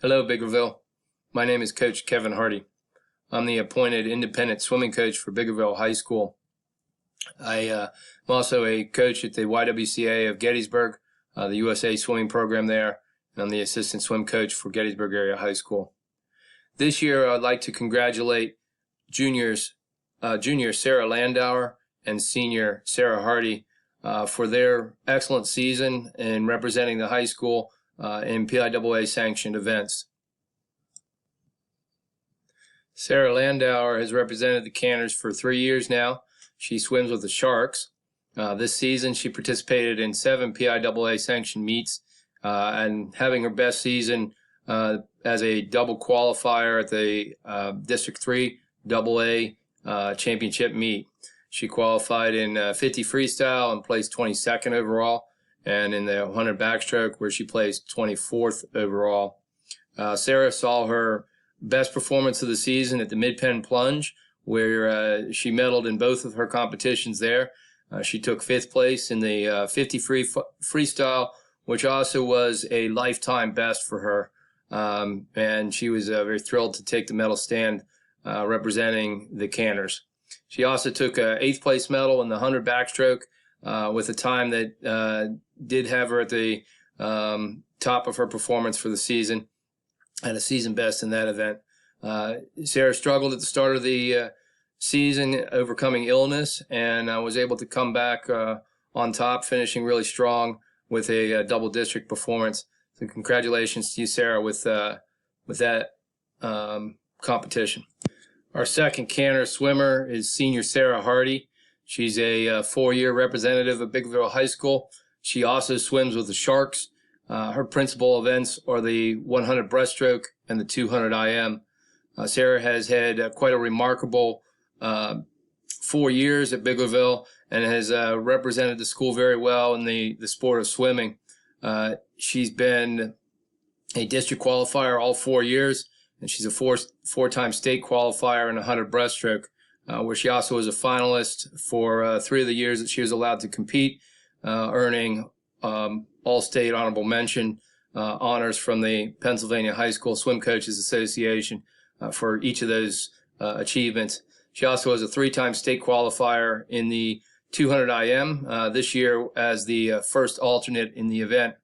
Hello, Biggerville. My name is Coach Kevin Hardy. I'm the appointed independent swimming coach for Biggerville High School. I'm also a coach at the YWCA of Gettysburg, the USA swimming program there, and I'm the assistant swim coach for Gettysburg Area High School. This year, I'd like to congratulate junior Sarah Landauer and senior Sarah Hardy for their excellent season in representing the high school in PIAA sanctioned events. Sarah Landauer has represented the Canners for 3 years now. She swims with the Sharks. This season, she participated in 7 PIAA sanctioned meets and having her best season as a double qualifier at the District 3 AA championship meet. She qualified in 50 freestyle and placed 22nd overall, and in the 100 backstroke, where she placed 24th overall. Sarah saw her best performance of the season at the Mid-Penn Plunge, where she medaled in both of her competitions there. She took 5th place in the 50 freestyle, which also was a lifetime best for her. And she was very thrilled to take the medal stand representing the Canners. She also took a 8th place medal in the 100 backstroke with a time that did have her at the top of her performance for the season, and a season best in that event. Sarah struggled at the start of the season, overcoming illness, and was able to come back on top, finishing really strong with a double district performance. So congratulations to you, Sarah, with that competition. Our second Canner swimmer is senior Sarah Hardy. She's a 4-year representative of Biggerville High School. She also swims with the Sharks. Her principal events are the 100 breaststroke and the 200 IM. Sarah has had quite a remarkable 4 years at Biggerville and has represented the school very well in the sport of swimming. She's been a district qualifier all 4 years, and she's a four-time state qualifier in 100 breaststroke, where she also was a finalist for 3 of the years that she was allowed to compete, earning all-state honorable mention honors from the Pennsylvania High School Swim Coaches Association for each of those achievements. She also was a 3-time state qualifier in the 200 IM this year as the first alternate in the event.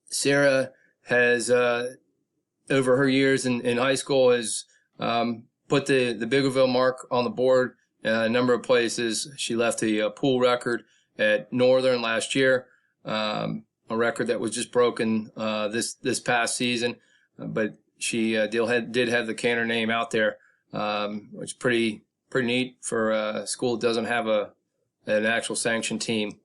Sarah has, over her years in high school, has put the Biggerville mark on the board a number of places. She left a pool record at Northern last year, a record that was just broken this past season, but she did have the Canner name out there, which is pretty neat for a school that doesn't have an actual sanctioned team.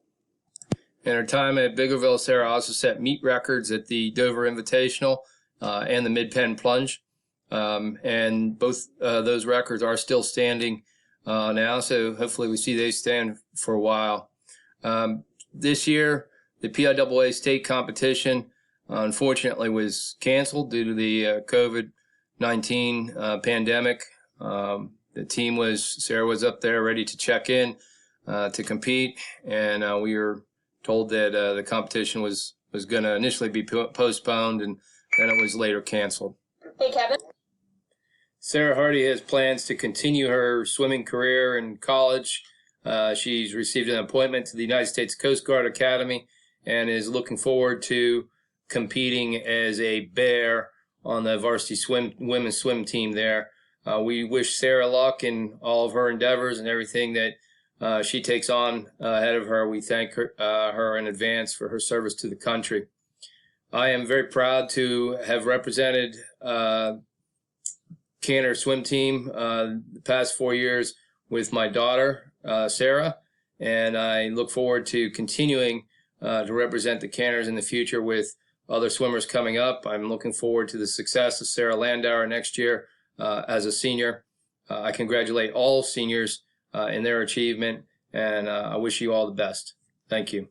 In her time at Biggerville, Sarah also set meet records at the Dover Invitational and the Mid-Penn Plunge, and both those records are still standing now, so hopefully we see they stand for a while. This year, the PIAA state competition unfortunately was canceled due to the COVID-19 pandemic. The team Sarah was up there ready to check in to compete, and we were told that the competition was going to initially be postponed, and then it was later canceled. Hey, Kevin. Sarah Hardy has plans to continue her swimming career in college. She's received an appointment to the United States Coast Guard Academy and is looking forward to competing as a bear on the varsity women's swim team there. We wish Sarah luck in all of her endeavors and everything that she takes on ahead of her. We thank her in advance for her service to the country. I am very proud to have represented Canner swim team the past 4 years with my daughter, Sarah, and I look forward to continuing to represent the Canners in the future with other swimmers coming up. I'm looking forward to the success of Sarah Landauer next year as a senior. I congratulate all seniors in their achievement, and I wish you all the best. Thank you.